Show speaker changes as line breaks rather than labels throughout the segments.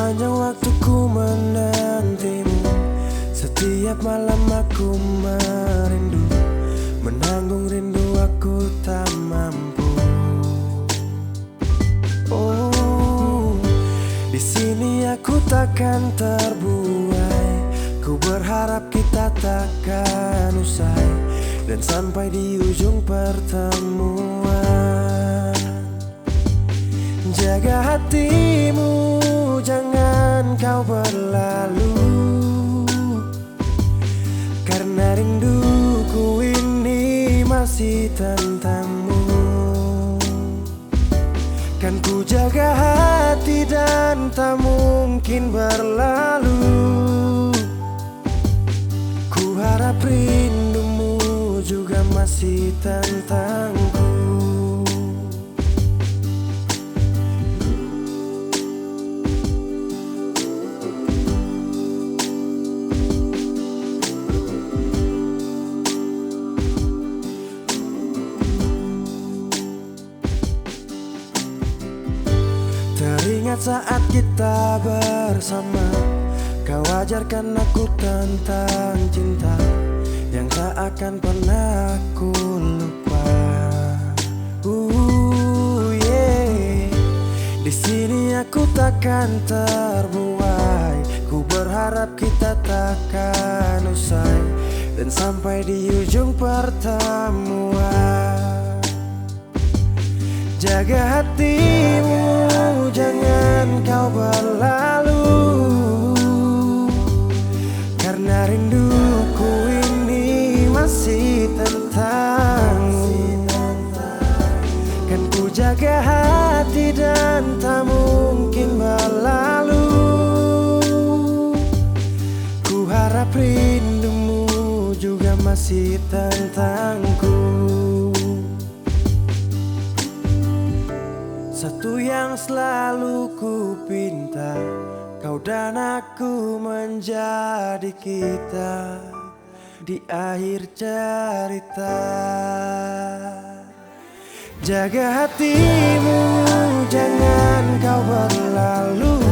Sepanjang waktuku menantimu, setiap malam aku merindu, menanggung rindu aku tak mampu. Oh, di sini aku takkan terbuai. Ku berharap kita takkan usai dan sampai di ujung pertemuan. Jaga hatimu, jangan kau berlalu, karena rinduku ini masih tentangmu. Kan ku jaga hati dan tak mungkin berlalu. Ku harap rindumu juga masih tentangku. Teringat saat kita bersama, kau ajarkan aku tentang cinta yang tak akan pernah aku lupa. Yeah. Di sini aku takkan terbuai. Ku berharap kita takkan usai dan sampai di ujung pertemuan. Jaga hatimu, jangan kau berlalu, karena rinduku ini masih tentangmu. Kan ku jaga hati dan tak mungkin berlalu. Ku harap rindumu juga masih tentangku. Satu yang selalu ku pinta, kau dan aku menjadi kita di akhir cerita. Jaga hatimu, jangan kau berlalu,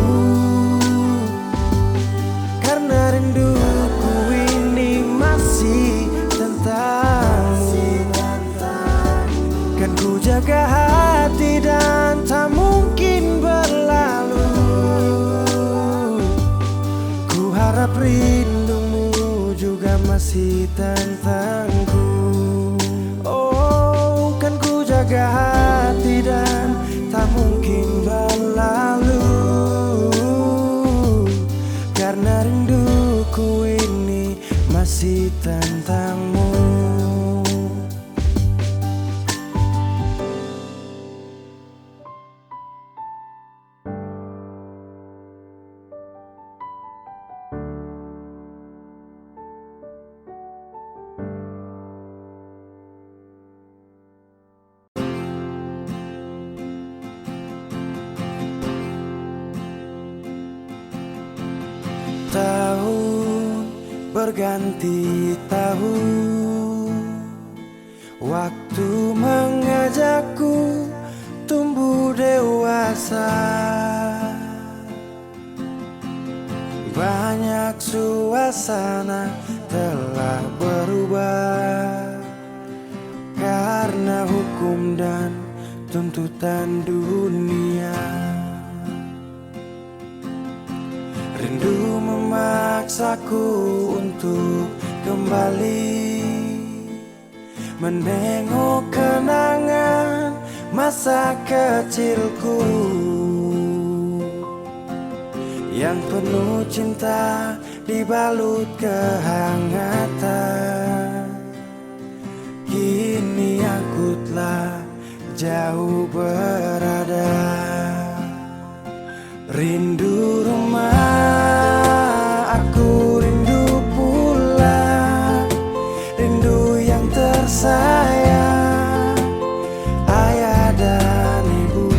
karena rinduku ini masih tentangmu. Kan ku jaga hati dan tak mungkin berlalu. Ku harap rindumu juga masih tentangku. Oh, kan ku jaga hati dan tak mungkin berlalu, karena rinduku ini masih tentangmu. Tahun berganti tahun, waktu mengajakku tumbuh dewasa. Banyak suasana telah berubah karena hukum dan tuntutan dunia. Rindu memaksaku untuk kembali menengok kenangan masa kecilku yang penuh cinta dibalut kehangatan. Kini aku telah jauh berada. Rindu rumah, aku rindu pulang, rindu yang tersayang, ayah dan ibu.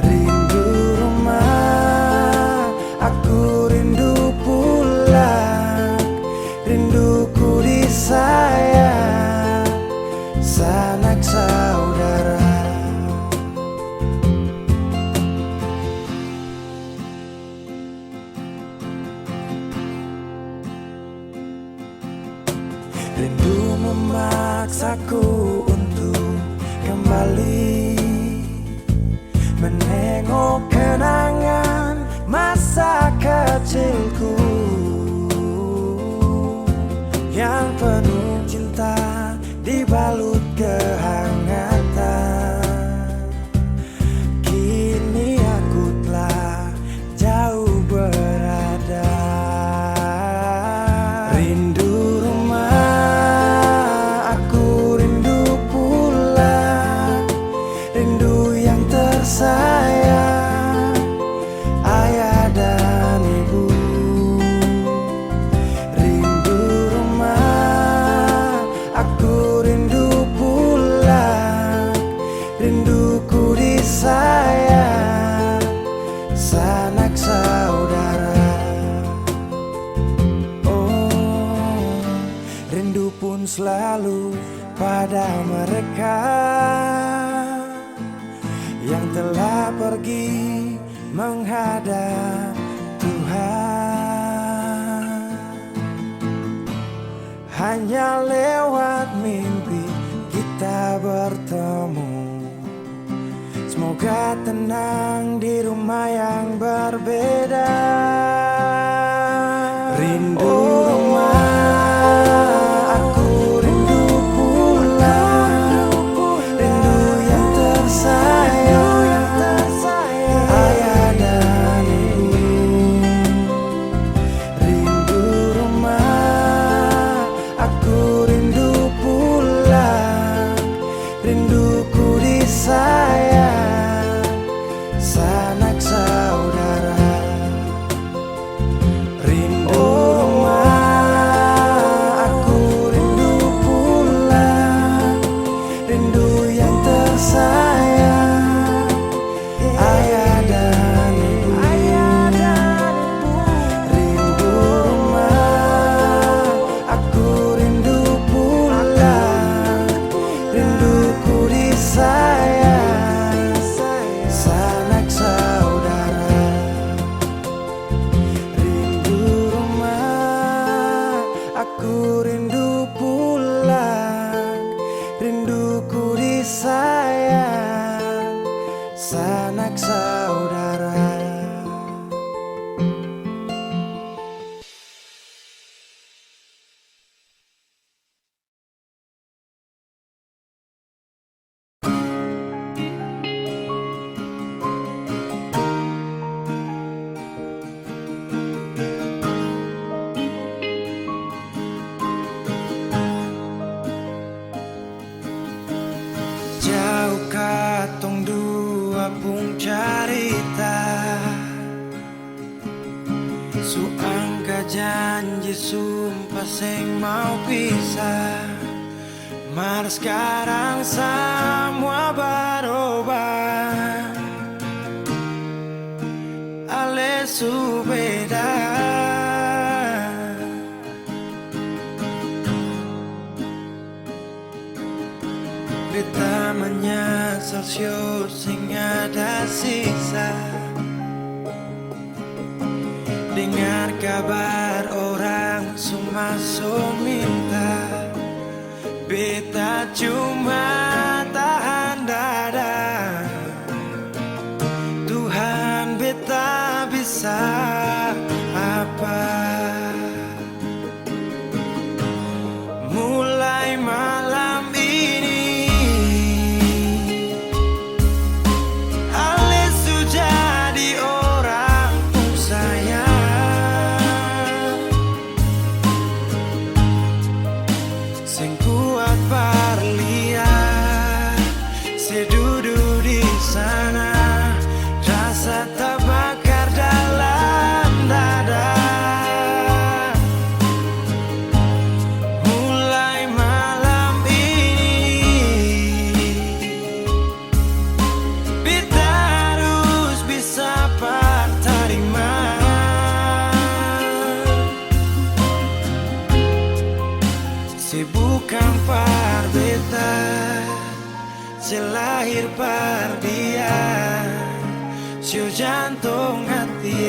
Rindu rumah, aku rindu pulang, rinduku disayang, sanak saudara. memaksaku untuk kembali menengok kenangan masa kecilku yang penuh cinta dibalut kehangatan. Kini aku telah jauh berada. Rindu rumah, aku rindu pulang, rindu yang tersayang, ayah dan ibu. Rindu rumah, aku rindu pulang, rinduku disayang, sanak saudara. Rindu pun selalu pada mereka yang telah pergi menghadap Tuhan. Hanya lewat mimpi kita bertemu. Semoga tenang di rumah yang berbeda. Rindu rumah, rinduku disayang, sanak saudara. Rindu rumah, aku rindu pulang, rindu yang tersayang, ayah dan ibu. Rindu rumah, aku rindu pulang, rinduku disayang, sanak saudara. Rindu rumah, aku rindu pulang, rinduku disayang, sanak saudara. Jauh katong dua pung carita, suangka janji sumpah seng mau pisah. Mar sekarang semua berubah, ale subeda. Beta menyesal sio sing ada sisa. Dengar kabar orang semua minta, beta cuma tahan dada. Tuhan beta bisa apa? Mulai malam ini Ale sudah jadi orang pun sayang, sing kuat berlihat, sedudu di sana, rasa terbakar dalam dada. Mulai malam ini beta harus bisa terima. Se bukan par beta, se lahir par dia, sio jantung hati.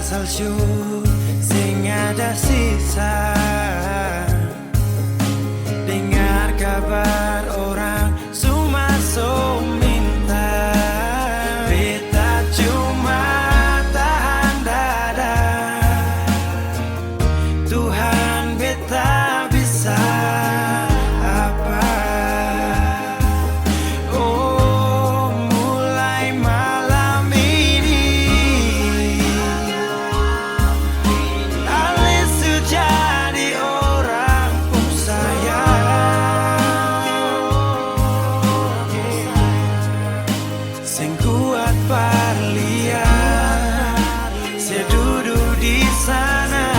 salju sing ada sisa. Dengar kabar orang Sumaso minta beta cuma tahan dada. Tuhan beta bisa apa? Oh, mulai malam ini Alisu jadi orang sing kuat parlian, saya duduk di sana,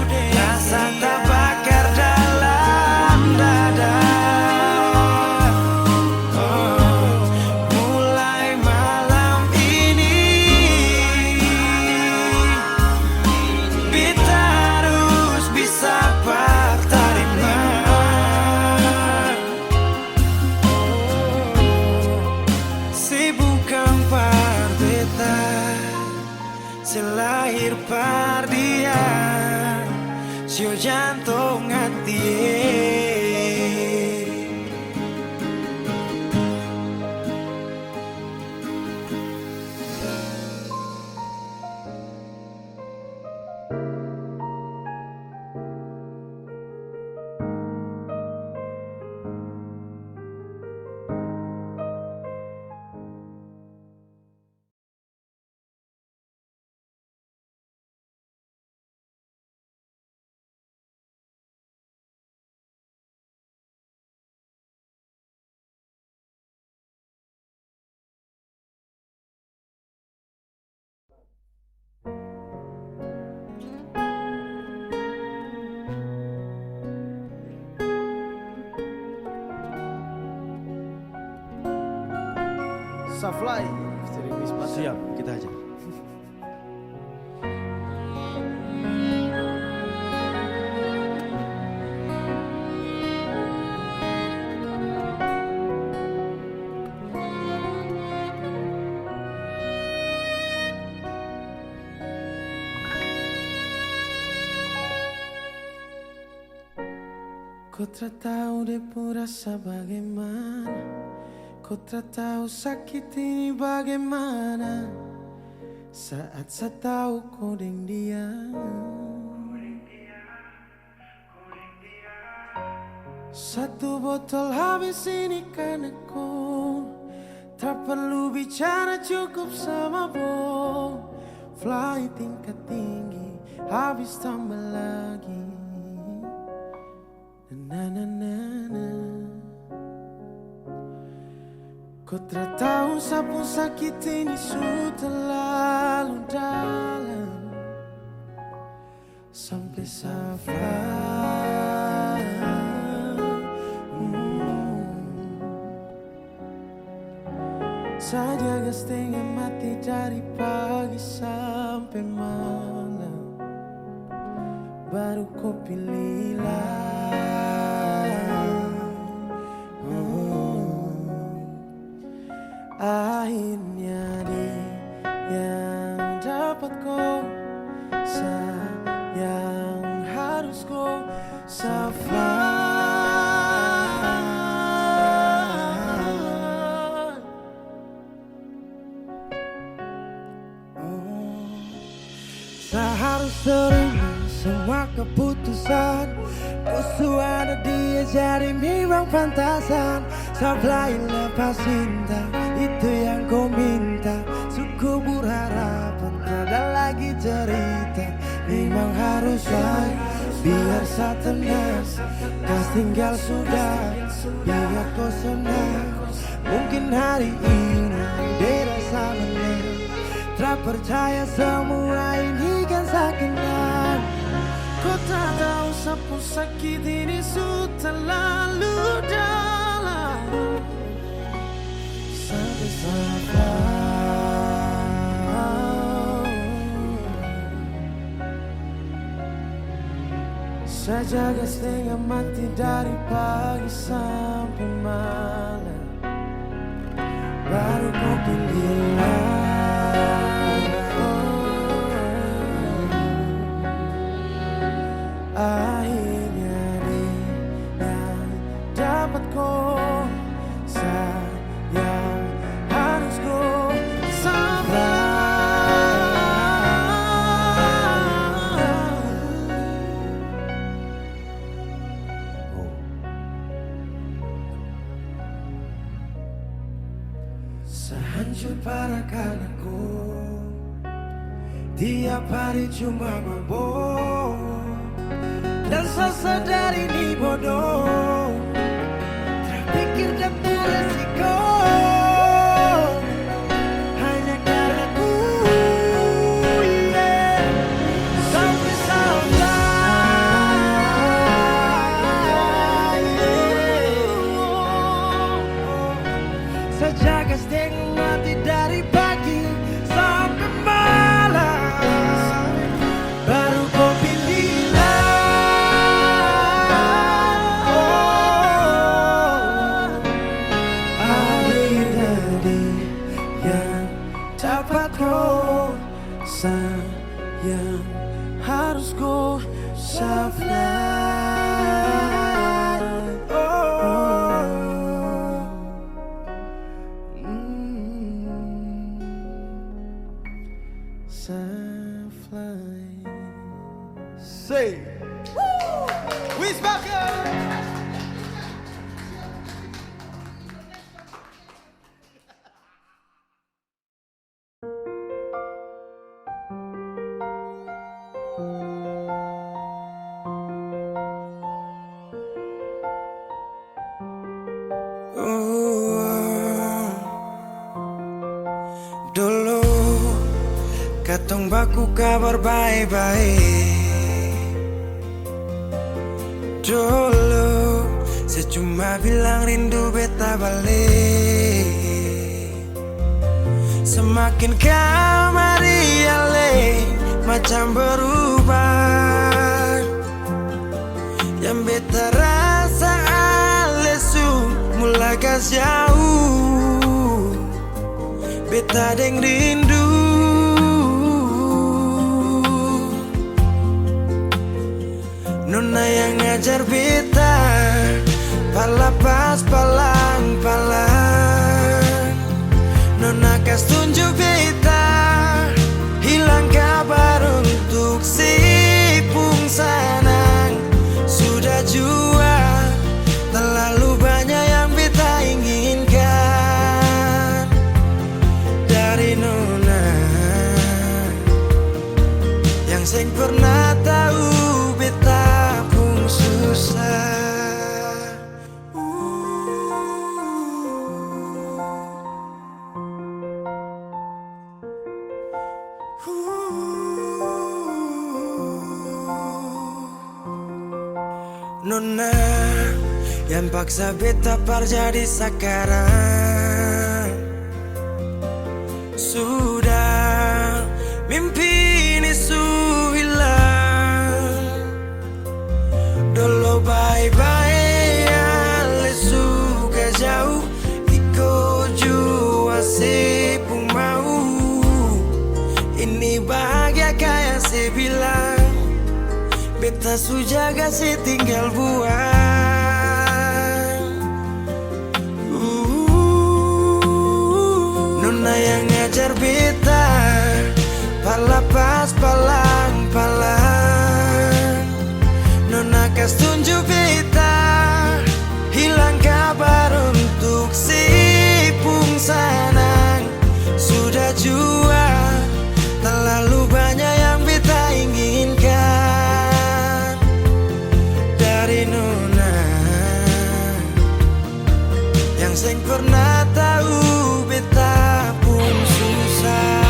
rasa tak bakar dalam dada. Oh, mulai malam ini kita harus bisa terima. Bukan par beta, selahir par dia, sio jantung hati.
Safly,
Siap, kita aja. Ku tak tahu dia pun rasa bagaimana, ku tak tahu sakit ini bagaimana saat saya tahu kodeng dia. Satu botol habis ini karena ku tak perlu bicara, cukup sama bom. Fly tingkat tinggi habis tambah lagi. Na na na na. Ku tak tahu sapu sakit ini sudah terlalu dalam sampai safar. Saya jaga setengah mati dari pagi sampai malam, baru kau pilihlah. Akhirnya dia yang dapat kau, sayang harus kau safar. Saya harus terima semua keputusan, ku ada dia jadi memang pantasan. Safly lepas cinta, itu yang kau minta. Suku berharapan, ada lagi cerita. Memang harus baik, biar saya tenang. Kau tinggal sudah, biar kau senang. Mungkin hari ini dia rasa menang. Tak percaya semua ini kan saya kenal. Kau tak tahu sapu sakit ini sudah terlalu dalam sampai safar. Saya jaga setengah mati dari pagi sampai malam, baru kau pilihlah. Akhirnya dia dapat kau. Sayang harus kau sehancur parakanku, tiap hari cuma mabuk dan sesadar ini bodoh, terpikir dan beresiko hanya karena ku, yeah. Sampai sejaga setengah mati dari pagi sampai malam, baru kau bilang akhirnya dia dapat kau. Sayang harus kau safety. Say, Wisbacher. Dulu katong baku kabar baik-baik. Dulu saya cuma bilang rindu beta balik. Semakin kamari ale macam berubah. Yang beta rasa alesu mulai gas jauh. Beta deng rindu. Nona yang ngajar beta palapas palang-palang. Nona kas tunjuk beta hilang kabar untuk si pungsanang. Sudah jua terlalu banyak yang beta inginkan dari Nona yang seng pernah tahu beta pun susah. Nona yang paksa beta par jadi sekarang. Sudah mimpi ini hilang. Dulu bye-bye ale suka jauh. Iko jua si pun mau. Ini bahagia kayak si bilang. Beta su jaga si tinggal buang. Nona yang ngajar beta palapas palang-palang. Nona kas tunjuk beta hilang kabar untuk si pungsanang. Sudah jua terlalu banyak yang beta inginkan dari Nona yang seng pernah tahu beta pun susah.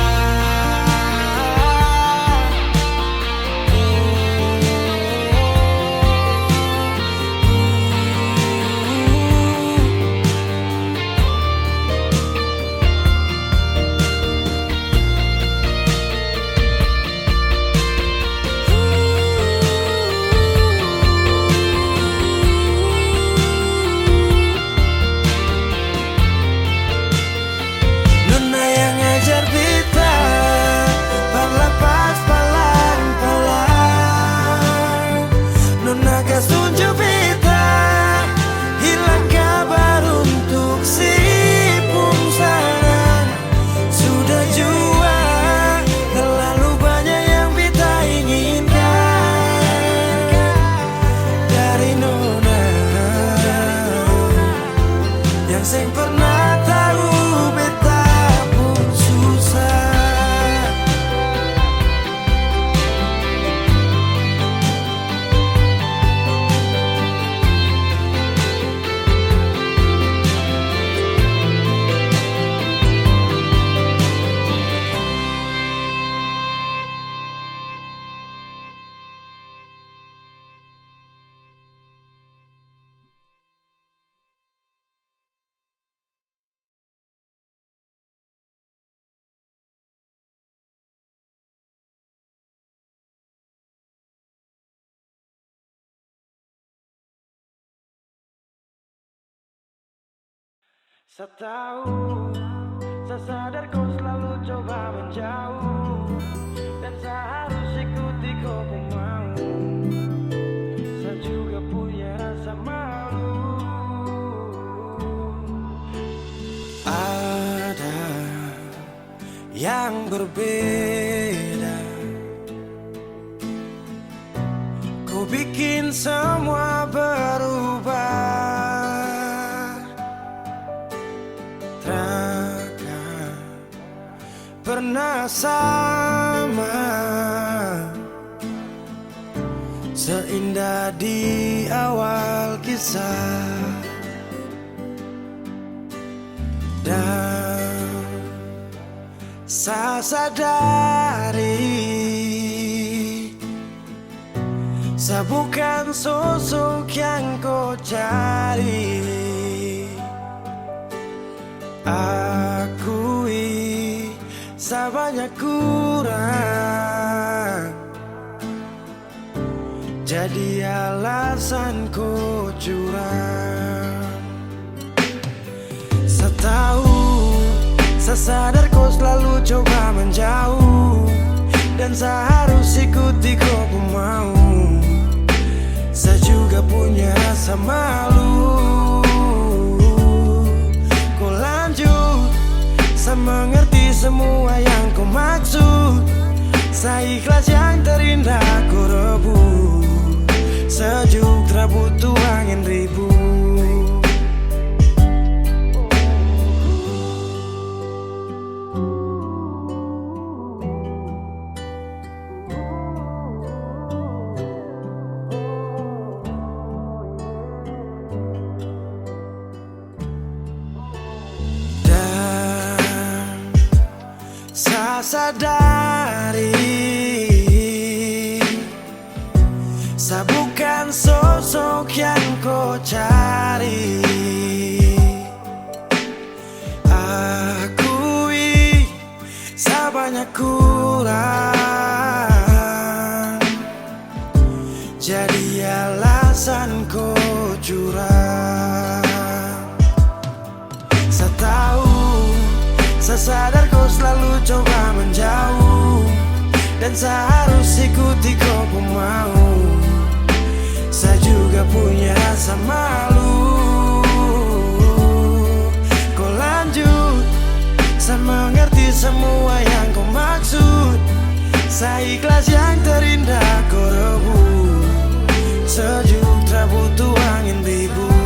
Saya tahu, saya sadar kau selalu coba menjauh, dan saya harus ikuti kau pun mau. Saya juga punya rasa malu. Ada yang berbeda, kau bikin semua berubah. Takkan pernah sama, seindah di awal kisah. Dan saya sadari, saya bukan sosok yang kau cari. Akui saya banyak kurang, jadi alasan kau curang. Saya tahu, saya sadar kau selalu coba menjauh, dan saya harus ikuti kau pun mau. Saya juga punya rasa malu. Kau lanjut, saya mengerti semua yang kau maksud. Saya ikhlas yang terindah kau rebut. Sejuk tak butuh angin ribut. Saya sadari, saya bukan sosok yang kau cari. Akui saya banyak kurang, jadi alasan kau curang. Saya tahu, saya sadar kau selalu coba menjauh, dan saya harus ikuti kau pun mau. Saya juga punya rasa malu. Kau lanjut, saya mengerti semua yang kau maksud. Saya ikhlas yang terindah kau rebut. Sejuk tak butuh angin ribut.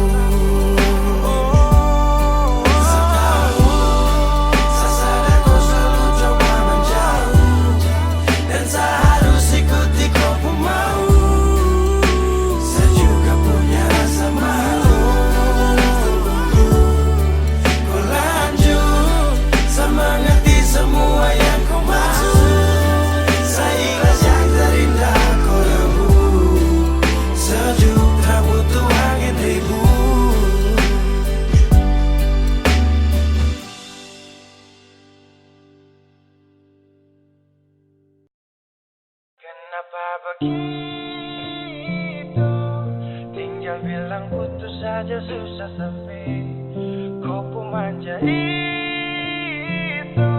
Kenapa begitu? Tinggal bilang putus saja susah sepi. Kau pun manja itu.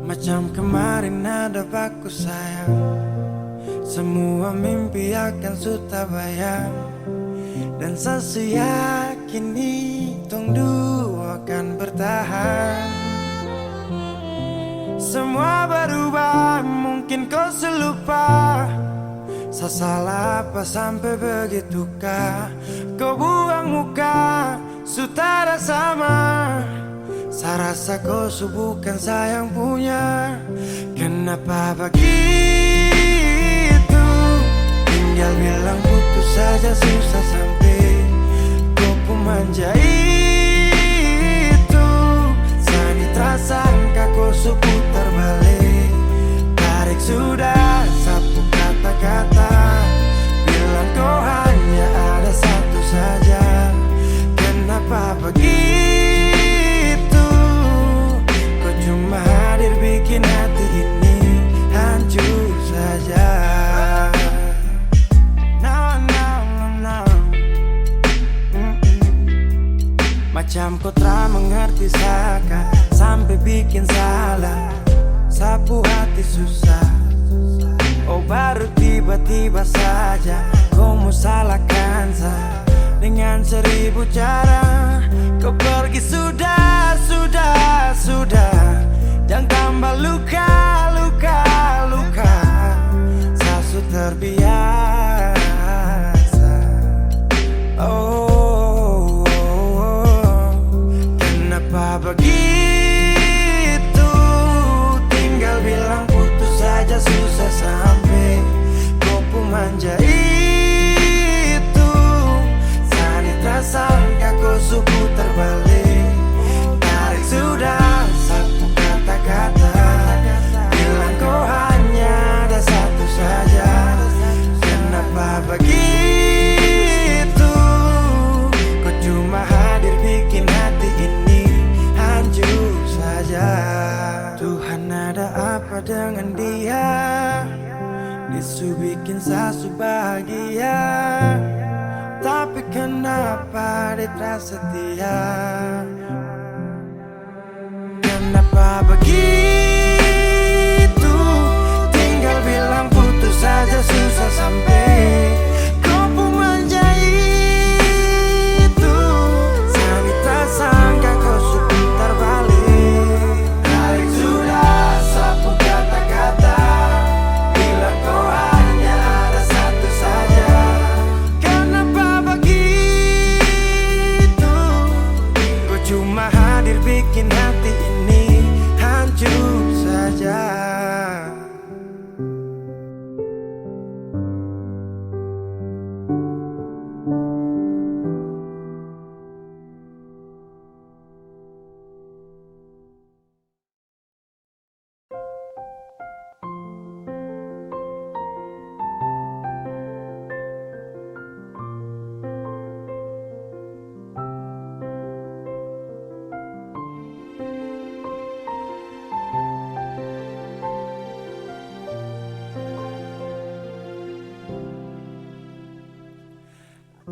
Macam kemarin ada baku sayang, semua mimpi akan sudah bayang. Dan saya yakin tong dua akan bertahan. Semua berubah, mungkin kau selupa. Saya salah apa sampai begitukah? Kau buang muka, sutara sama. Saya rasa kau bukan saya yang punya. Kenapa begitu? Tinggal bilang putus saja susah sampai. Kau pun manja itu. Saya tak sangka kau putar balik. Tarik sudah sapu kata-kata, bilang kau hanya ada satu saja. Kenapa begitu? Kau cuma hadir bikin hati ini hancur saja. susah. Oh baru tiba-tiba saja kau mau salahkan saya dengan 1000 cara. Kau pergi sudah, sudah, sudah. Jangan tambah luka, luka, luka. Saya sudah terbiasa. Oh, kenapa begitu? Tinggal bilang putus saja susah sampai kau pun manja itu. Saya tak sangka kau suku terbalik. Tarik sudah satu kata-kata, bilang kau hanya ada satu saja. Kenapa begitu? Kau cuma hadir bikin hati ini hancur saja. Tuhan ada apa dengan dia? Disu bikin sasu bahagia, tapi kenapa dia tak setia? Kenapa begitu? Tinggal bilang putus saja susah sampai kau pun manja itu. Saya tak sangka kau suka terbalik. Tarik sudah sapu kata-kata, bilang kau hanya ada satu saja. Kenapa begitu? Kau cuma hadir bikin hati ini hancur saja.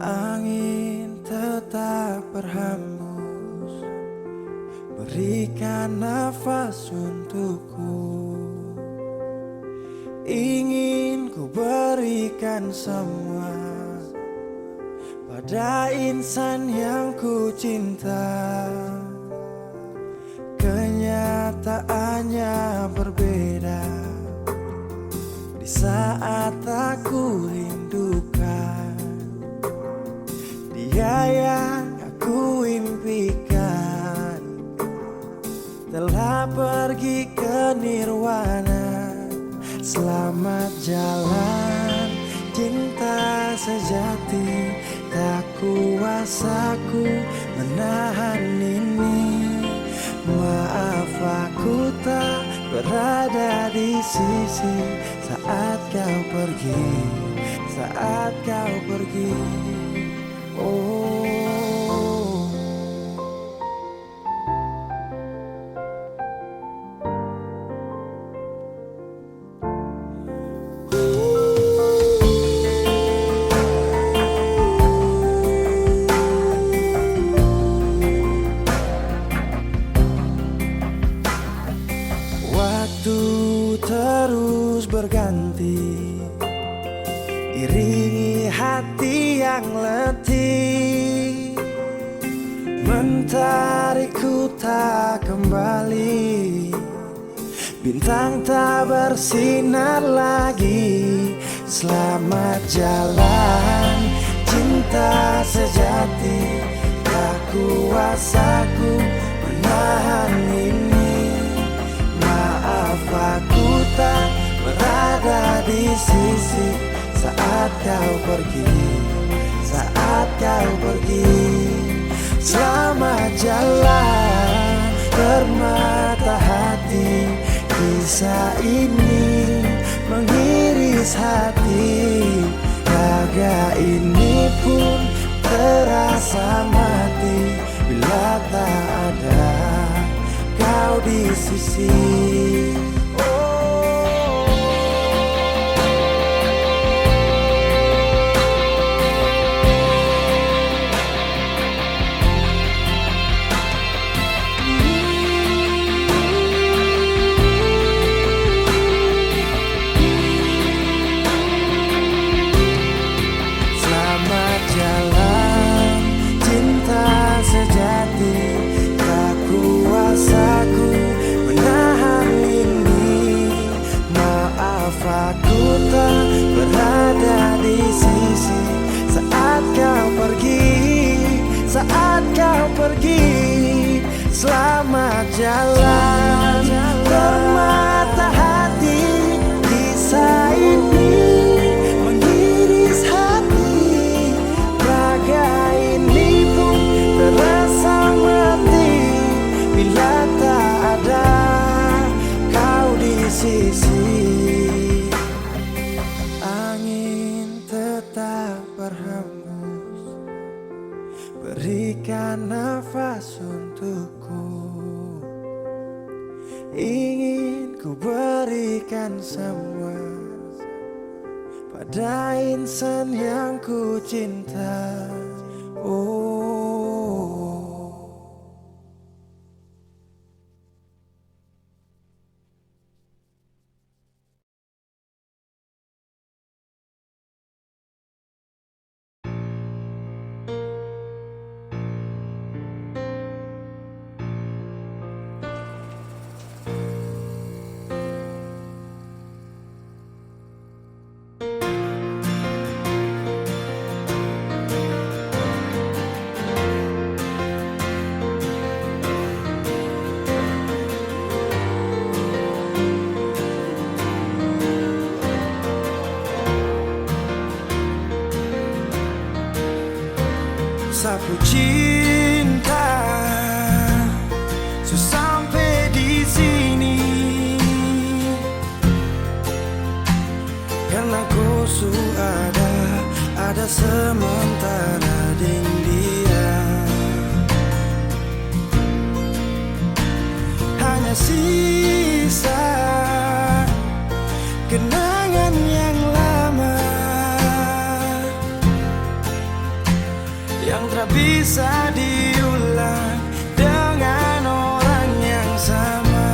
Angin tetap berhembus, berikan nafas untukku. Ingin ku berikan semua pada insan yang ku cinta. Kenyataannya berbeda di saat aku rindukan. Dia yang aku impikan telah pergi ke nirwana. Selamat jalan cinta sejati, tak kuasaku menahan ini. Maaf aku tak berada di sisi saat kau pergi, saat kau pergi. Oh, waktu terus berganti, iringi hati yang letih, mentarikku tak kembali. Bintang tak bersinar lagi. Selamat jalan cinta sejati, tak kuasaku menahan ini. Maaf aku tak berada di sisi saat kau pergi, saat kau pergi. Selamat jalan permata hati, kisah ini mengiris hati. Raga ini pun terasa mati bila tak ada kau di sisi. jalan bermata hati. Kisah ini mengiris hati, raga ini pun terasa mati bila tak ada kau di sisi. Angin tetap berhembus, berikan nafas untukku. Ingin ku berikan semua pada insan yang ku cinta. Oh, sapu cinta sampai di sini, karena ku ada sementara dengan dia. Hanya sisa kenangan yang lama yang tak bisa diulang dengan orang yang sama.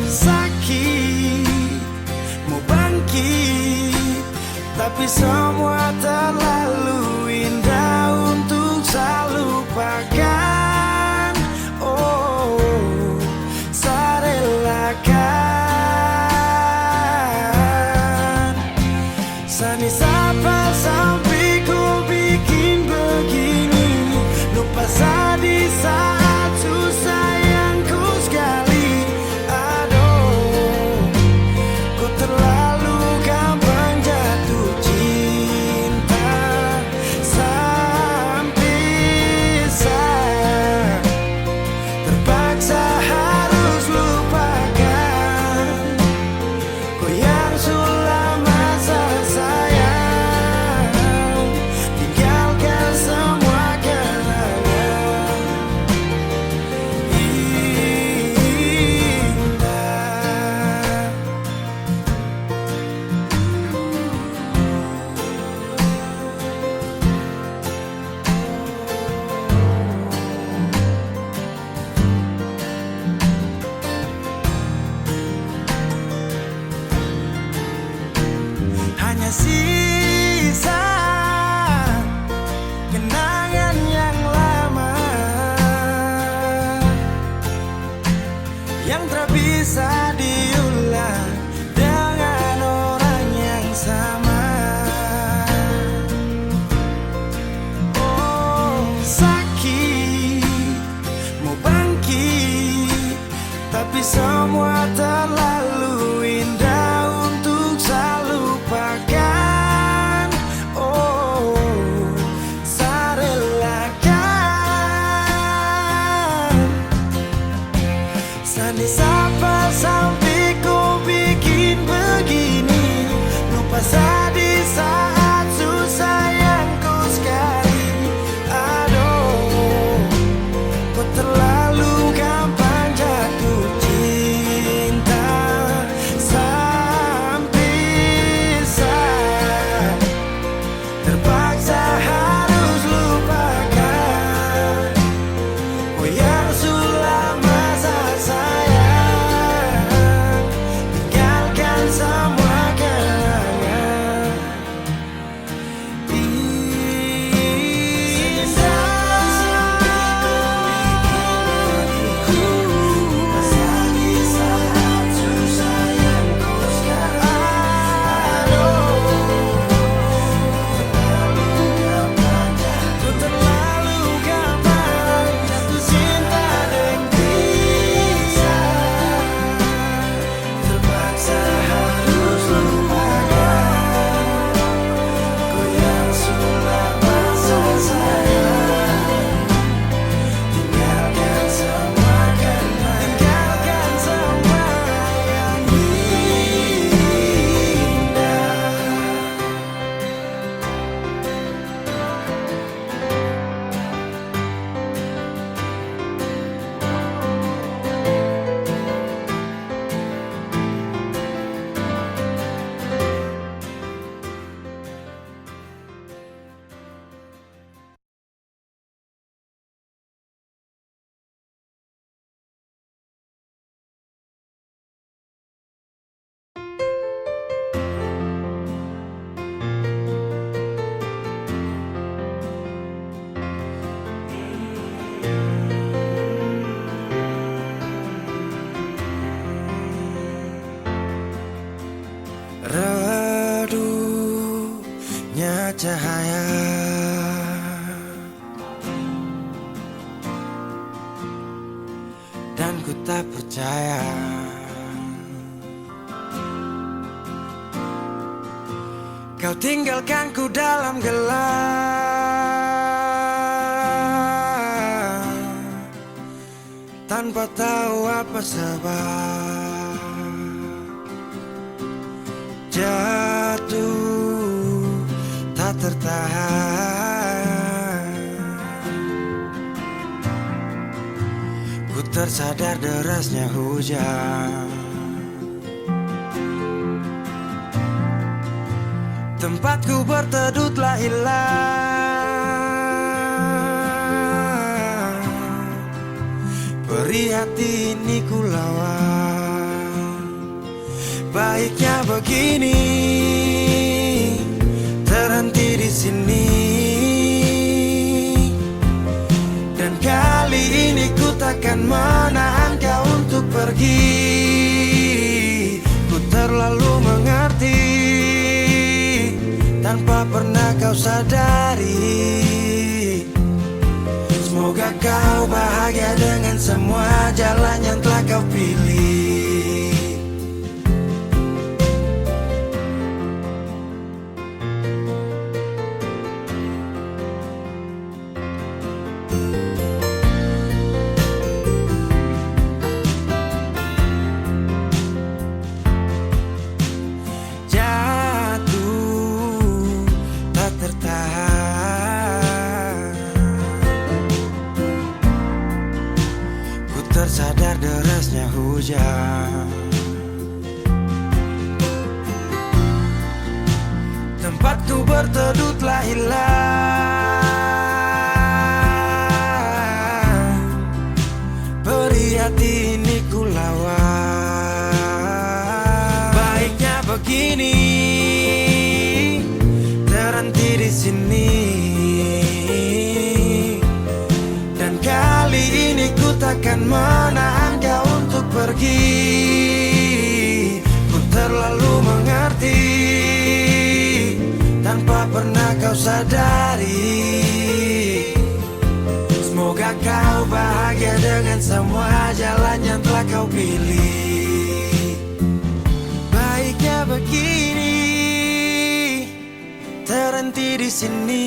Sakit mau bangkit, tapi semua terlalu indah untuk saya lupakan. Oh, saya relakan. Sani sapa sampai ku bikin begini, lupa di saat susah yang ku sekali. Aduh, ku terlalu gampang jatuh cinta, sampai saya terpaksa harus lupakan kau yang sudah masa sayang, tinggalkan semua kenangan indah. Hanya sisa kenangan yang lama yang tak bisa diulang dengan orang yang sama. Oh, sakit mau bangkit, tapi semua terlalu indah untuk saya lupakan. tanpa cahaya. Dan ku tak percaya kau tinggalkanku dalam gelap tanpa tahu apa sebab. Jatuh tak tertahan, ku tersadar derasnya hujan. Tempatku berteduh telah hilang, perih hati ini ku lawan. Baiknya begini, terhenti di sini. Dan kali ini ku takkan menahan kau untuk pergi. Ku terlalu mengerti tanpa pernah kau sadari. Semoga kau bahagia dengan semua jalan yang telah kau pilih. Tersadar derasnya hujan. Tempatku berteduh telah hilang, perih hati ini ku lawan. Baiknya begini, terhenti di sini. Dan kali ini ku takkan menahan kau untuk pergi. Ku terlalu mengerti tanpa pernah kau sadari. Semoga kau bahagia dengan semua jalan yang telah kau pilih. Baiknya begini, terhenti di sini.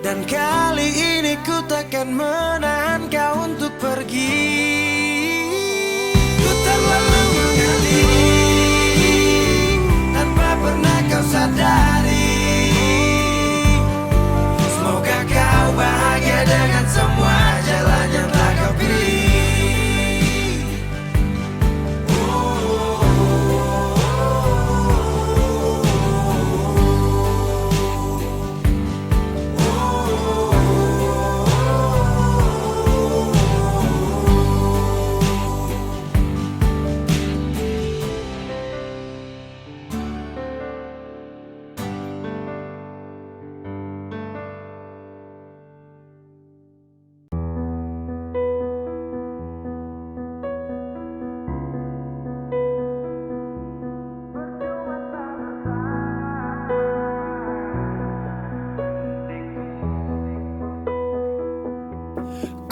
Dan kali ini ku takkan menahan kau untuk pergi. Ku terlalu mengerti tanpa pernah kau sadari. Semoga kau bahagia dengan semua jalan yang telah kau pilih.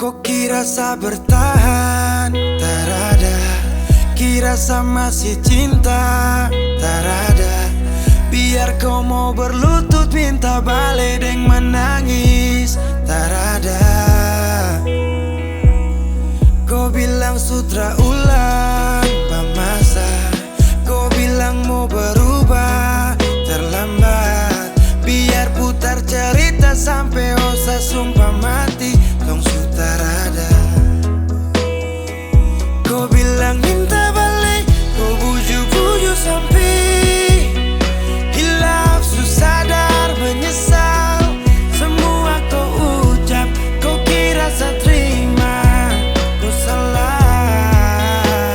Kok kira sa bertahan, tak ada. Kira sa masih cinta, tak ada. Biar kau mau berlutut minta balik deng menangis, tak ada. Kau bilang sutra ulang pamasa. Kau bilang mau berubah, terlambat. Biar putar cerita sampai osa sumpah mati. Tong sutarada. Kau bilang minta balik, kau buju-buju sampai hilaf, sadar menyesal. Semua kau ucap, kau kira saya terima. Kau salah.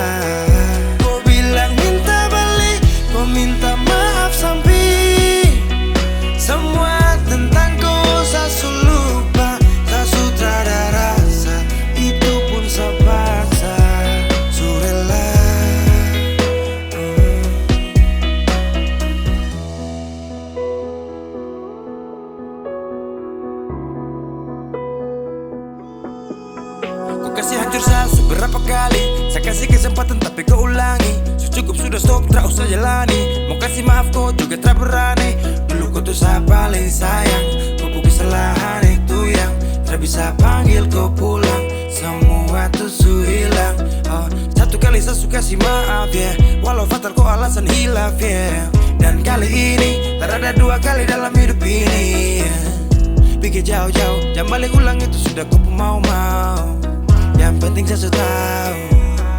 kesempatan tapi kau ulangi. Cukup sudah stop, tak usah jalani. Mau kasih maaf kau juga tak berani. Dulu kau tuh saya paling sayang. Kau bukan kesalahan itu yang tak bisa panggil kau pulang. Semua tuh su hilang. Satu kali saya suka kasih maaf ya, walau fatal kau alasan hilaf ya. Dan kali ini tak ada dua kali dalam hidup ini ya. Pikir jauh-jauh, jangan balik ulang itu sudah kau mau-mau. Yang penting saya sudah tahu.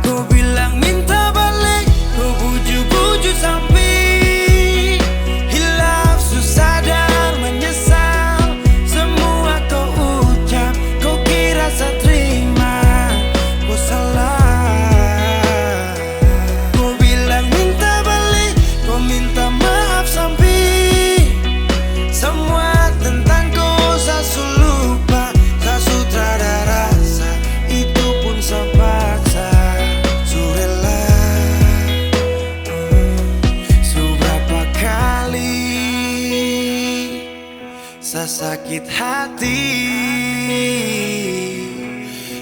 Kau bilang minta balik, kau bujuk-bujuk sampai hilaf, susah dan menyesal. Semua kau ucap, kau kira saya terima, kau salah. Kau bilang minta balik, kau minta maaf sampai semua tentang kau saya lupa. Saya sudah ada rasa, itu pun saya paksa. Surela seberapa kali saya sakit hati.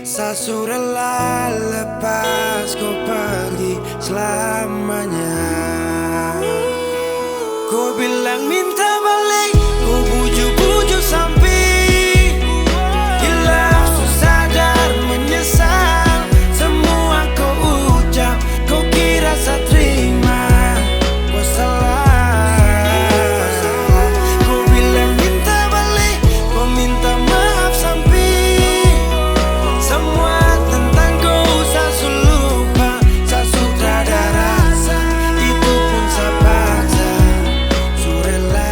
Saya surela lepas kau pergi selamanya. Kau bilang minta balik, kau bujuk-bujuk sampai hilaf, susah dan menyesal. Semua kau ucap, kau kira saya terima, kau salah. Kau bilang minta balik, kau minta maaf sampai semua tentang kau saya lupa. Saya sudah ada rasa, itu pun saya paksa. Surela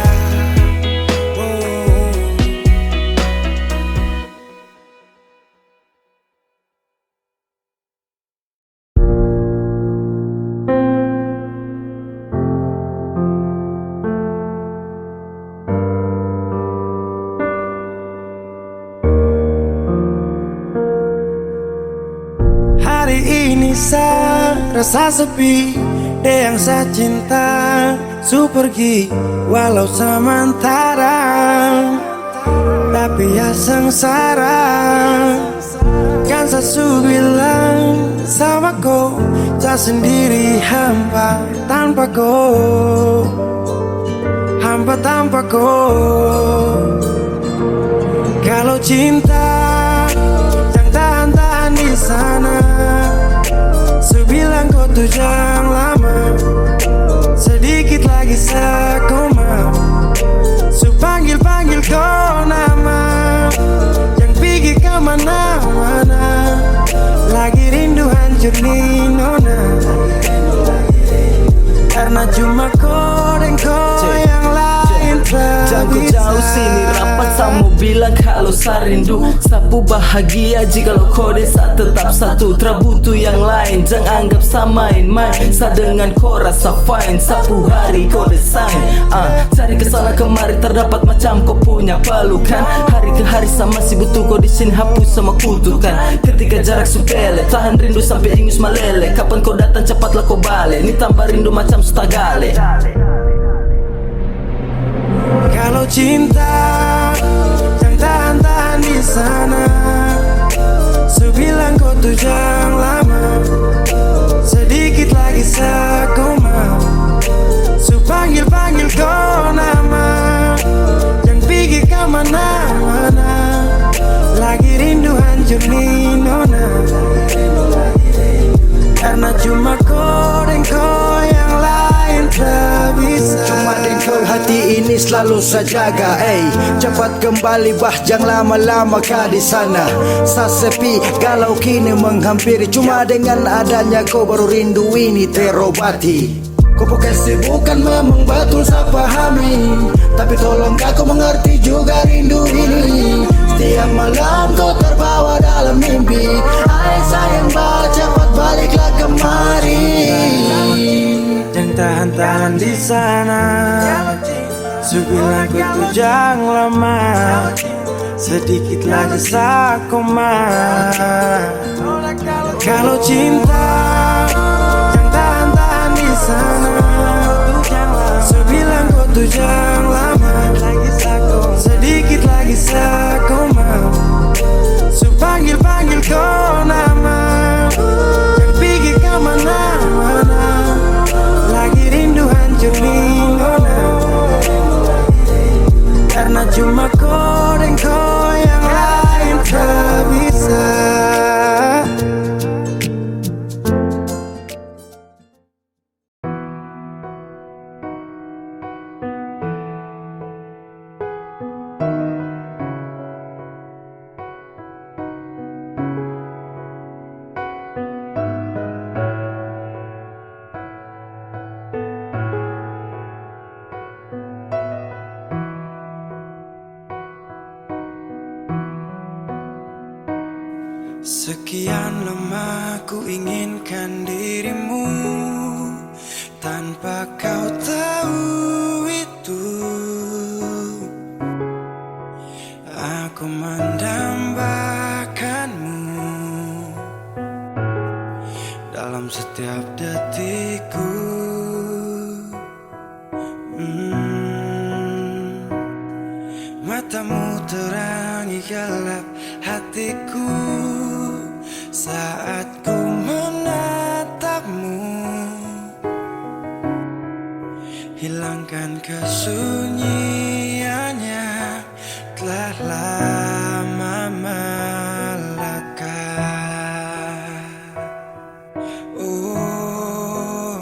hari ini saya rasa sepi. Dia yang saya cinta su pergi walau sementara, tapi ya sengsara. Kan saya su bilang sama kau, saya sendiri hampa tanpa kau, hampa tanpa kau. Kalau cinta jangan tahan-tahan di sana. Sebilang kau tuh jangan lama, sedikit lagi saya koma. Panggil-panggil kau nama, yang pergi kemana-mana. Lagi rindu hancur nih nona, karena cuma kau dan kau yang lain tak bisa.
Jauh sini rapat sama bilang kalau saya rindu. Sapu bahagia jikalau kau desa tetap satu. Terbutuh yang lain, jangan anggap saya main-main. Saya dengan kau rasa fine, sapu hari kau desain. Cari kesana kemari terdapat macam kau punya pelukan. Hari ke hari saya masih butuh kau di sini, hapus sama kutukan. Ketika jarak supele, tahan rindu sampai ingus malele. Kapan kau datang cepatlah kau balik, ini tambah rindu macam sutagale.
Kalau cinta jangan tahan-tahan di sana. Sebilang kau tuh jangan lama, sedikit lagi saya koma. Panggil-panggil kau nama, yang pergi kemana-mana. Lagi rindu hancur nih nona, karena cuma kau dan kau yang lain tak bisa.
Cuma dengan kau hati ini selalu saya jaga. Cepat kembali bah, jangan lama-lama kau di sana. Saya sepi galau kini menghampiri. Cuma dengan adanya kau baru rindu ini terobati. Kau pakai bukan memang betul saya pahami, tapi tolong kau mengerti juga rindu ini. Setiap malam kau terbawa dalam mimpi. Hai sayang bah, cepat baliklah kemari.
Jangan tahan-tahan di sana. Sebilang kau tuh jangan lama, sedikit lagi saya koma. Kalau cinta jangan tahan-tahan di sana. Sebilang kau tuh jangan lama, sedikit lagi saya koma. Panggil-panggil kau nama, yang pergi kemana Sekian lama ku inginkan dirimu, tanpa kau tahu itu. Aku mendambakanmu dalam setiap detikku. Matamu terangi gelap hatiku saat ku menatapmu. Hilangkan kesunyiannya, telah lama melekat. Oh,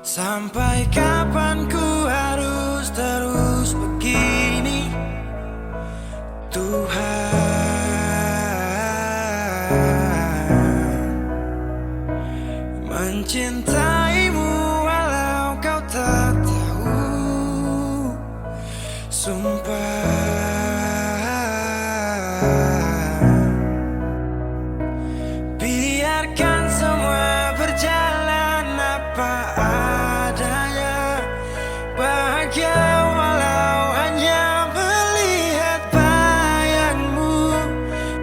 sampai kapan ku harus terus begini, Tuhan? Mencintaimu walau kau tak tahu, sumpah. Biarkan semua berjalan apa adanya, bahagia walau hanya melihat bayangmu.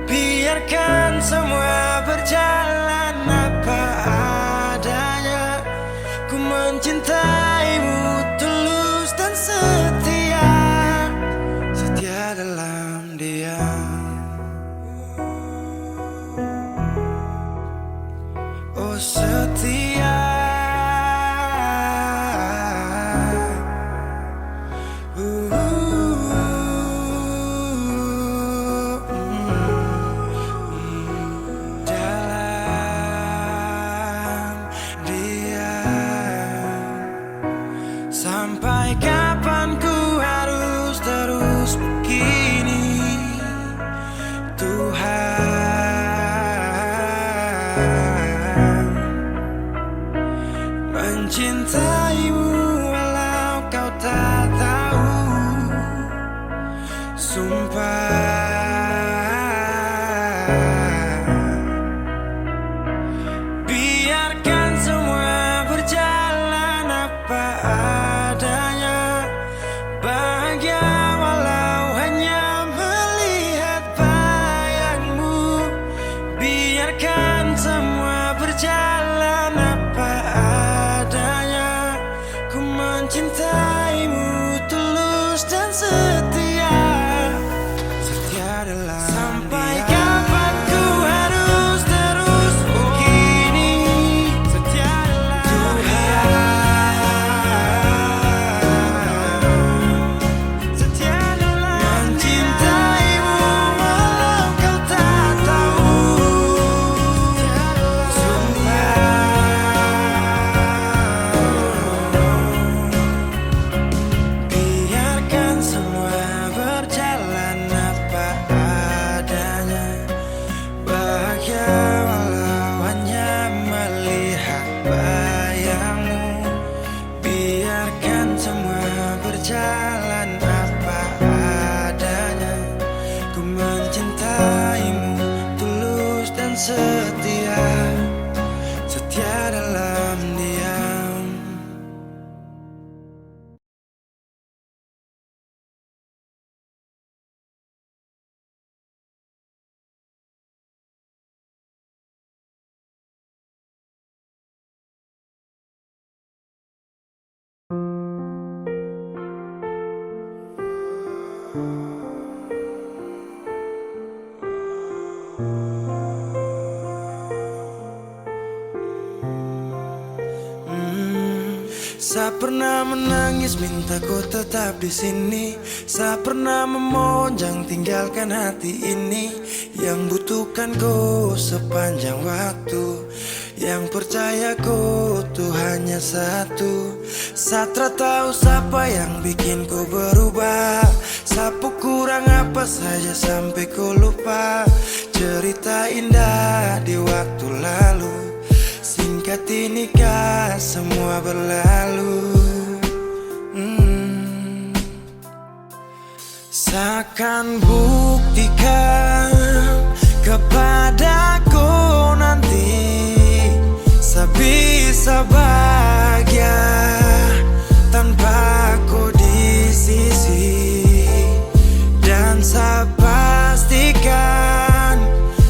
Biarkan semua berjalan apa adanya, ku mencintaimu tulus dan setia, setia dalam diam. Oh setia, dalam diam. Sampai kapan ku harus terus begini, Tuhan? Mencintaimu walau kau tak tahu, sumpah. Biarkan semua berjalan apa adanya, bahagia walau hanya melihat bayangmu. Biarkan semua berjalan apa adanya, ku mencintaimu tulus dan setia, setia dalam. Sampai kapan ku harus terus begini, setia dalam Tuhan. Setia dalam mencintaimu walau kau tak tahu, biarkan semua berjalan apa adanya, bahagia walau hanya melihat bayangmu. Biarkan semua berjalan apa adanya, ku mencintaimu tulus dan setia, setia dalam diam. Saya pernah menangis minta kau tetap di sini. Saya pernah memonjang tinggalkan hati ini, yang butuhkan kau sepanjang waktu, yang percaya kau tuh hanya satu. Saya tahu siapa yang bikin kau berubah, sapu kurang apa saja sampai kau lupa cerita indah di waktu lalu. Singkat ini kah semua berlalu. Seakan buktikan kepada bisa bahagia tanpa kau di sisi. Dan saya pastikan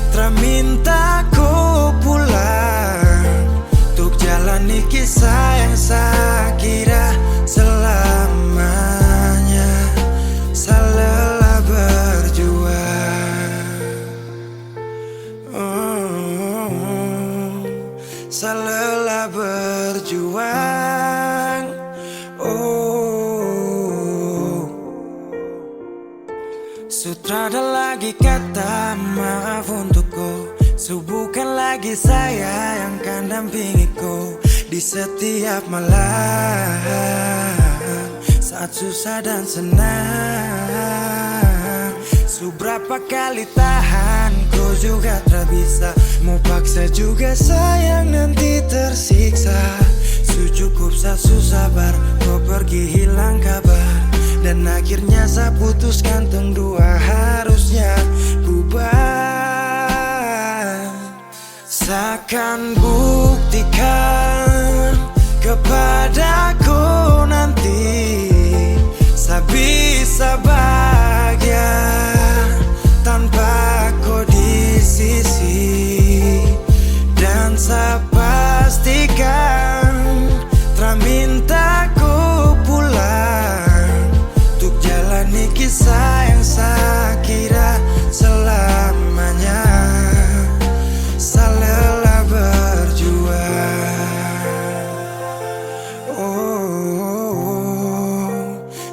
terminta kau pulang untuk jalani kisah yang saya kira selamanya. Saya lelah berjuang, saya lelah berjuang. Sutrada lagi kata maaf untuk kau. Bukan lagi saya yang akan dampingi kau di setiap malam, saat susah dan senang. Seberapa kali tahan kau juga tak bisa. Mau paksa juga sayang nanti tersiksa. Cukup saya sabar kau pergi hilang kabar. Dan akhirnya saya putuskan tong dua harusnya bubar. Saya akan buktikan kepadaku nanti saya bisa bahagia tanpa kau di sisi. Dan saya pastikan minta ku pulang untuk jalani kisah yang saya kira selamanya. Saya lelah berjuang,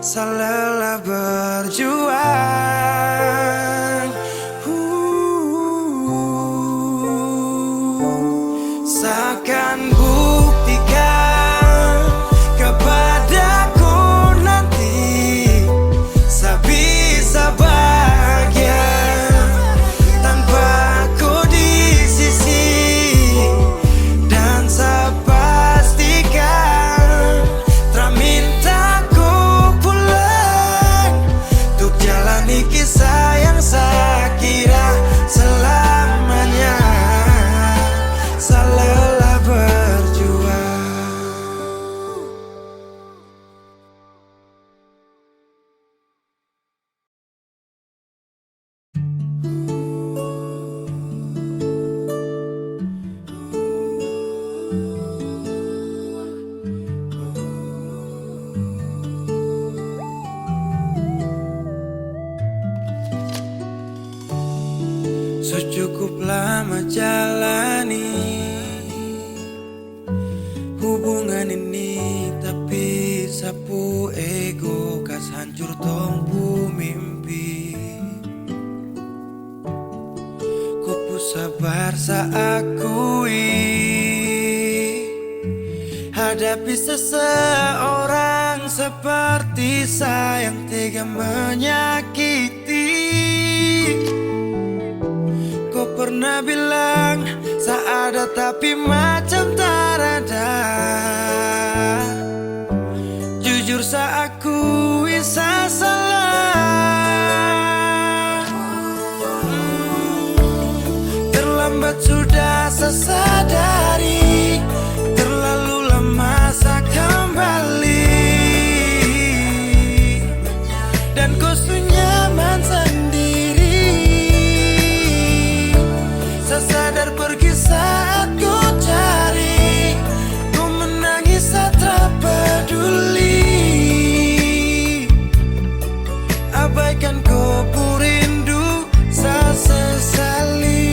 saya lelah berjuang. Saya akan buktikan kepadaku nanti saya bisa bahagia tanpa kau di sisi. Dan saya pastikan minta ku pulang untuk jalani kisah yang saya kira selamanya. Saya lelah berjuang. Cukup lama jalani hubungan ini, tapi sapu ego kas hancur tongpu mimpi. Ku sabar saya akui hadapi seseorang seperti saya yang tega menyakiti. Kau pernah bilang saya ada tapi macam tak ada. Jujur saya akui saya salah. Terlambat sudah saya sadari, terlalu lama saya kembali. Dan kau nyaman sendiri. Saya sadar pergi saat ku cari, ku menangis saat tak peduli. Abaikan kau rindu, saya sesali.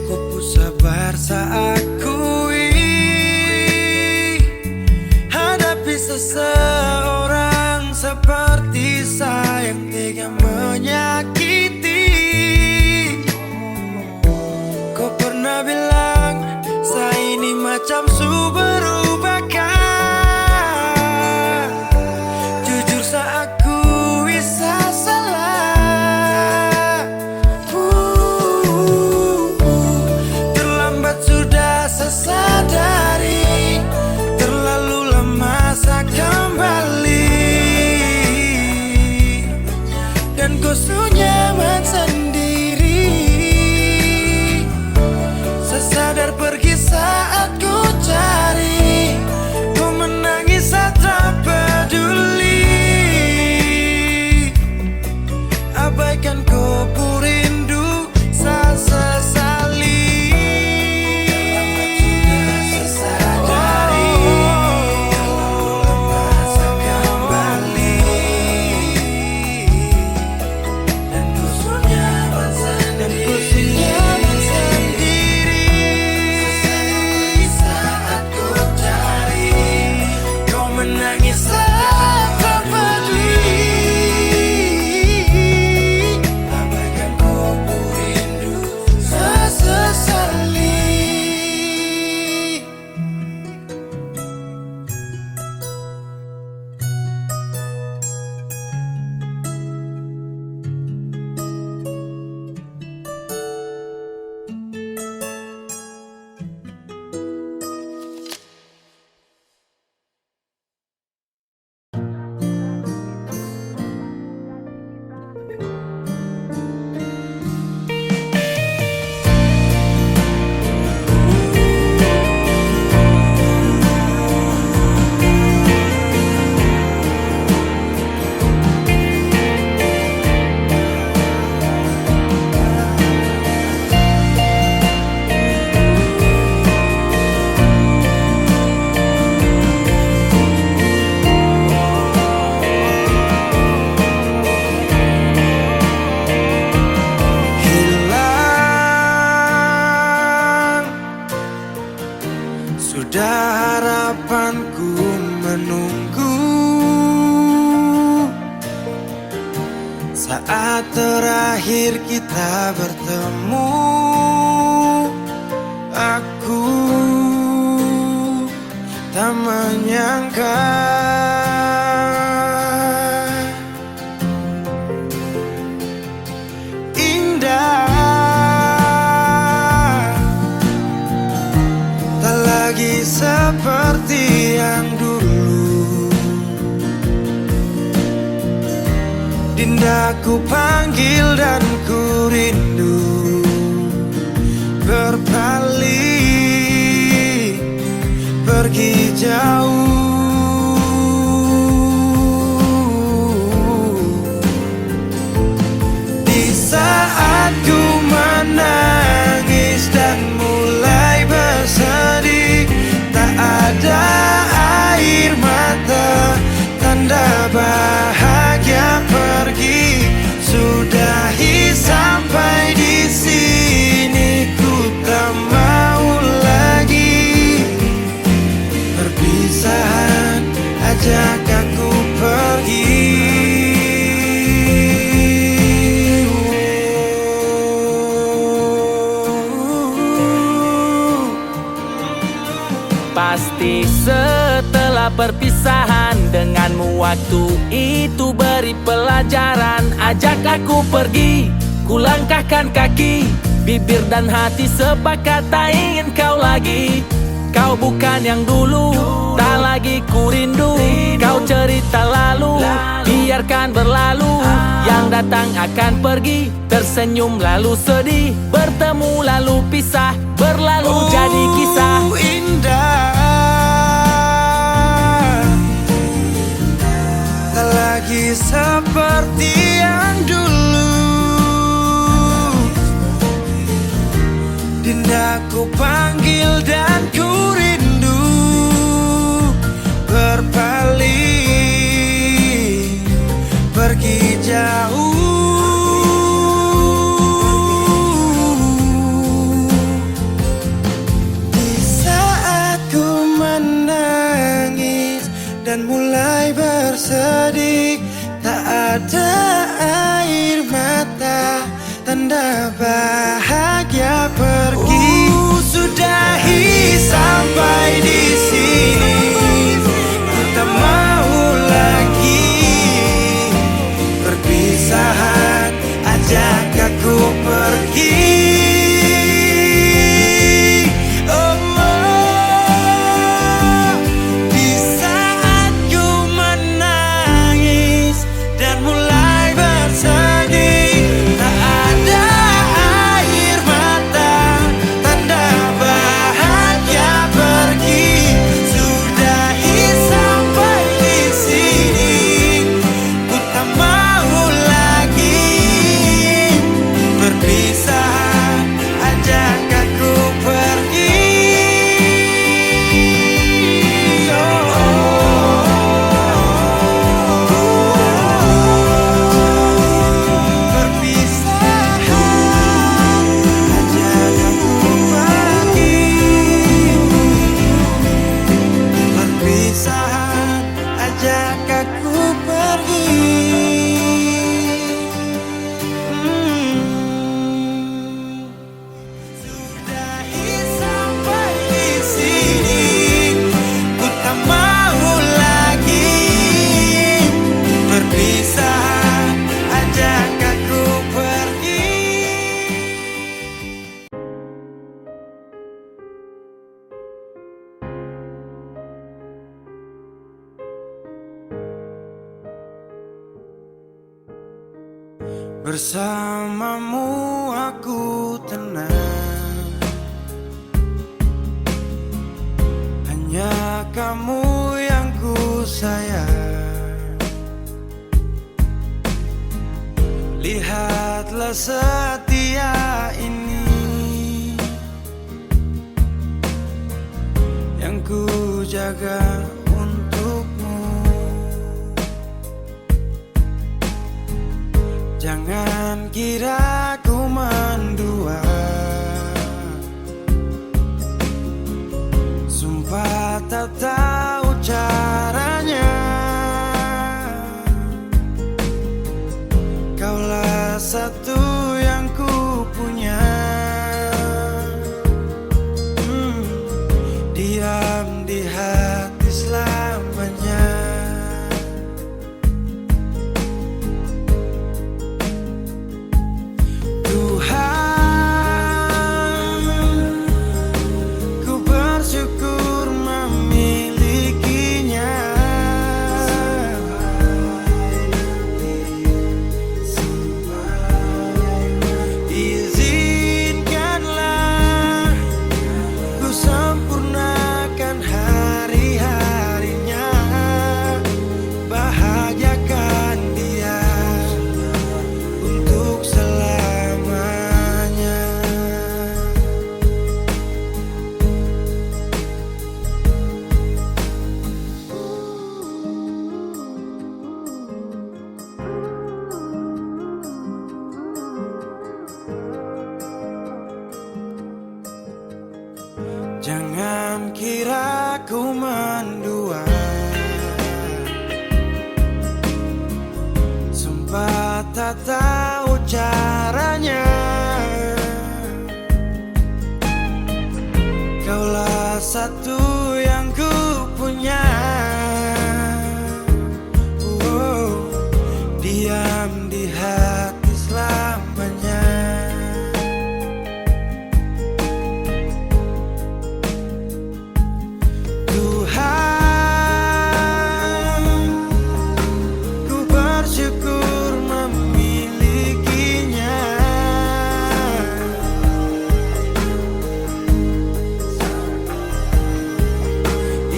Ku sabar saya akui hadapi seseorang seperti saya yang tega menyakiti. Kau pernah bilang saya ini macam su berubahkan. Jujur saya akui saya salah. Terlambat sudah saya sadari, terlalu lama saya kembali. dan ku nyaman sendiri. Sesadar pergi saat ku cari, ku menangis saat tak peduli. Abaikan ku rindu saat sesali. Sesadari kalau lepas kembali, dan ku nyaman sendiri. Sesadari saat ku cari, kau menangis saat tak peduli. Abaikan ku rindu sesali. Hilang sudah harapanku menunggu saat terakhir kita bertemu. Aku tak menyangka indah tak lagi seperti yang dulu. Dinda ku panggil dan ku rindu, berpaling pergi jauh. Di saat ku menangis dan mulai bersedih, tak ada air mata, tanda bahagia pergi. Sudahi sampai di sini, ku tak mau lagi. Perpisahan ajak aku pergi.
Pasti setelah perpisahan denganmu, waktu itu beri pelajaran. Ajak aku pergi, ku langkahkan kaki, bibir dan hati sepakat tak ingin kau lagi. Kau bukan yang dulu, tak lagi ku rindu. Kau cerita lalu, biarkan berlalu. Yang datang akan pergi, tersenyum lalu sedih, bertemu lalu pisah, berlalu jadi kisah.
Indah tak lagi seperti yang dulu. Dinda ku panggil dan ku rindu, berpaling pergi jauh. Di saat ku menangis dan mulai bersedih, tak ada Bersamamu aku tenang, hanya kamu yang ku sayang. Lihatlah setia ini yang ku jaga untukmu. Jangan kira ku mendua, sumpah tak tahu caranya. Kaulah satu yang ku punya. Diam di hati selamanya. Tuhan, ku bersyukur memilikinya. Izinkanlah ku sempurnakan hari-harinya, bahagiakan dia untuk selamanya. Jangan kira ku mendua, sumpah tak tahu caranya. Kaulah satu yang ku punya. Diam di hati selamanya. Tuhan, ku bersyukur memilikinya.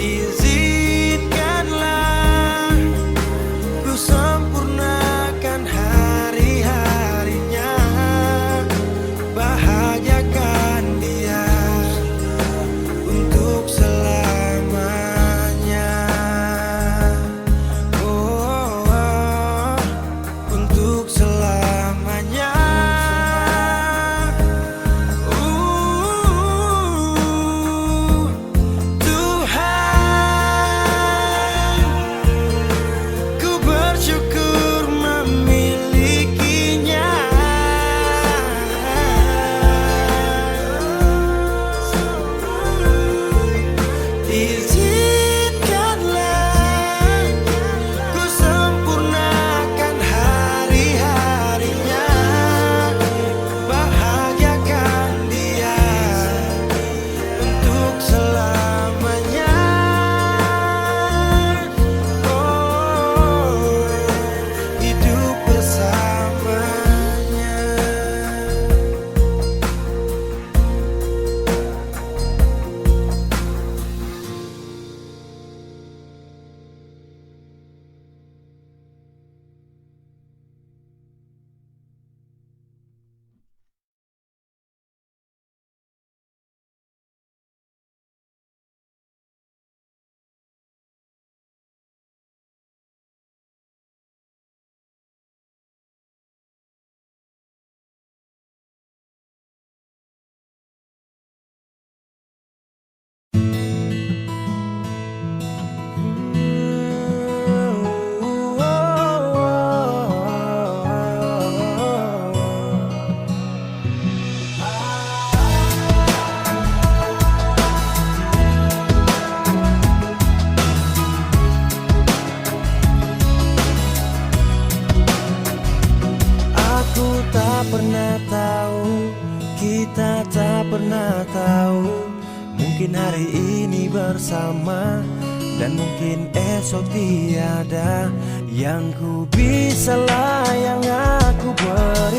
Izinkanlah ku sempurnakan hari-harinya, bahagiakan dia untuk selamanya. Oh, untuk selamanya. Tuhan, ku bersyukur memilikinya. Izinkanlah ku sempurnakan hari-harinya, bahagiakan dia untuk selamanya. Oh, hidup bersamanya. Aku tak pernah tahu, kita tak pernah tahu. Mungkin hari ini bersama dan mungkin esok tiada. Yang ku bisalah yang aku buat.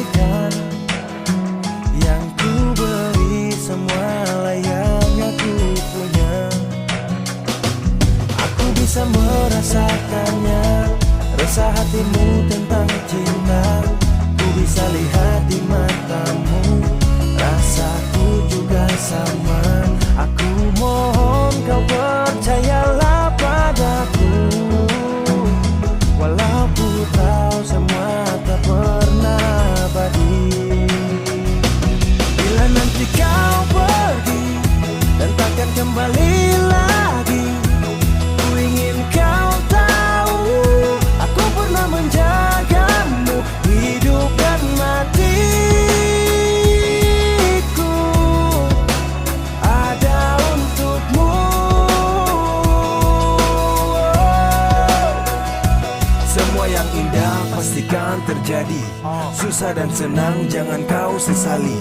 Susah dan senang jangan kau sesali.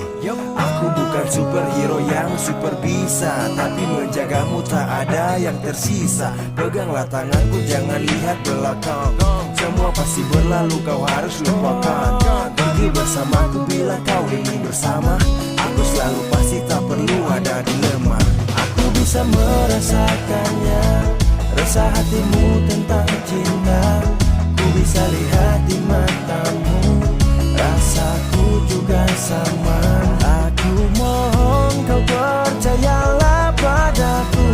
Aku bukan superhero yang super bisa, tapi menjagamu tak ada yang tersisa. Peganglah tanganku jangan lihat belakang, semua pasti berlalu kau harus lupakan. Pergi bersamaku bila kau ingin bersama, aku selalu pasti tak perlu ada dilema. Aku bisa merasakannya, rasa hatimu tentang cinta. Ku bisa lihat di matamu, rasaku juga sama. Aku mohon kau percayalah padaku,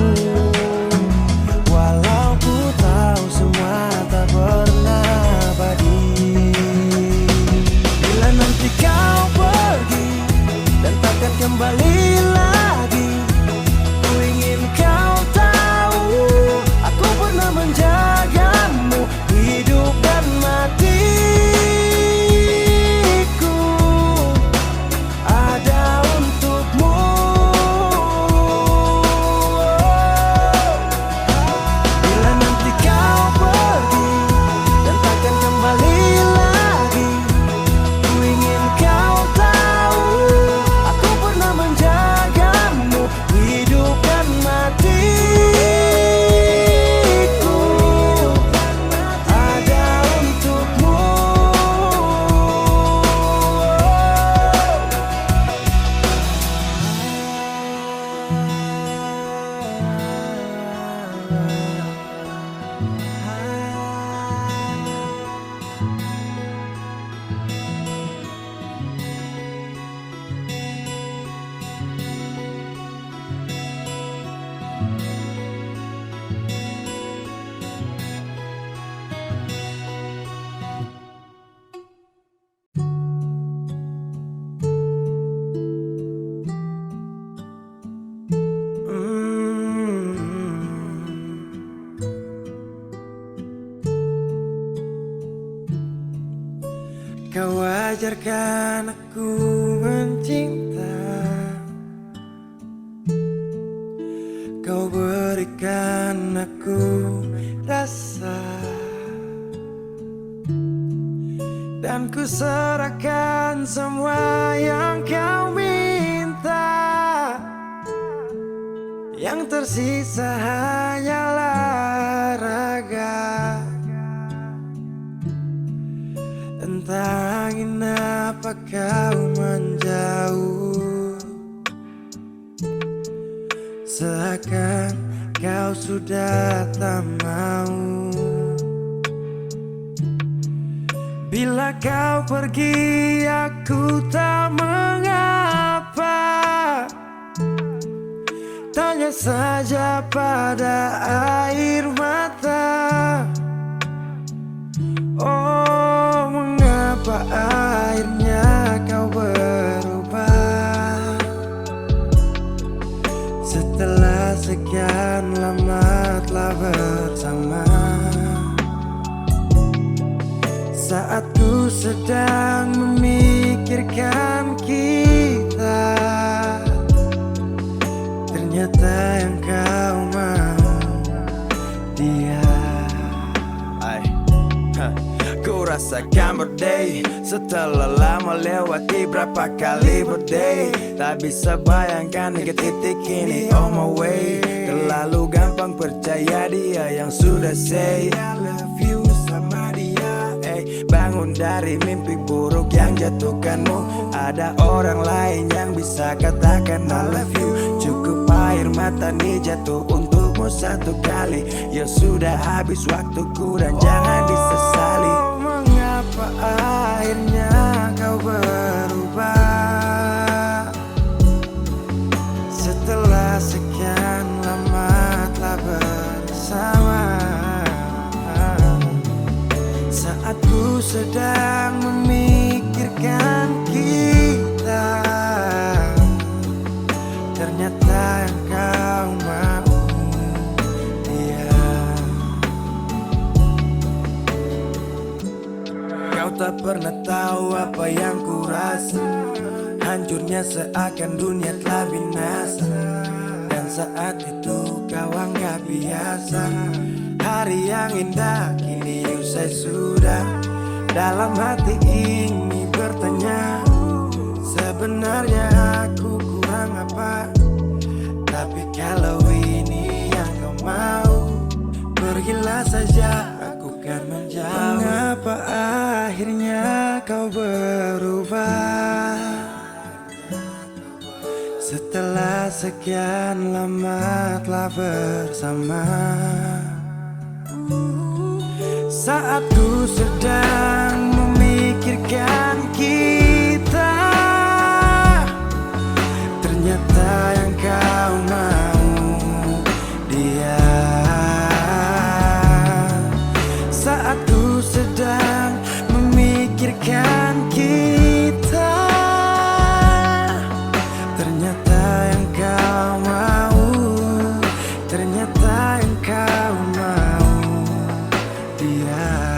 walau ku tahu semua tak pernah abadi. Bila nanti kau pergi dan takkan kembali lagi, ku ingin kau tahu aku pernah menjagamu, hidup dan matiku ada untukmu. Bila nanti kau pergi dan takkan kembali lagi, ku ingin kau tahu aku pernah menjagamu, hidup dan matiku ada untukmu. Kau ajarkan aku mencinta, kau berikan aku rasa, dan ku serahkan semua yang kau minta. Yang tersisa hanyalah raga. Entah angin apa kau menjauh, seakan kau sudah tak mau. Bila kau pergi aku tak mengapa, tanya saja pada air mata. Oh, mengapa akhirnya kau berubah? Setelah sekian lama telah bersama, saat ku sedang memikirkan kita, ternyata yang kau mau dia. Ku rasakan berdei setelah lama lewati berapa kali berdei. Tak bisa bayangkan hingga titik ini on my way. Terlalu gampang percaya dia yang sudah say I love you sama dia. Bangun dari mimpi buruk yang jatuhkanmu. Ada orang lain yang bisa katakan I love you. Cukup air mata nih jatuh untukmu satu kali. Ya sudah habis waktuku dan jangan disesali. Mengapa akhirnya kau berubah? Setelah sekian lama telah bersama, saat ku sedang memikirkan kita, ternyata yang kau mau dia. Kau tak pernah tahu apa yang ku rasa, hancurnya seakan dunia telah binasa. Dan saat itu kau anggap biasa, hari yang indah kini usai sudah. Dalam hati ini Mungkinlah saja aku kan menjauh. Mengapa akhirnya kau berubah? Setelah sekian lama telah bersama. Saat ku sedang memikirkan kita, ternyata yang kau mau dia. Saat ku sedang memikirkan kita, ternyata yang kau mau, ternyata yang kau mau dia.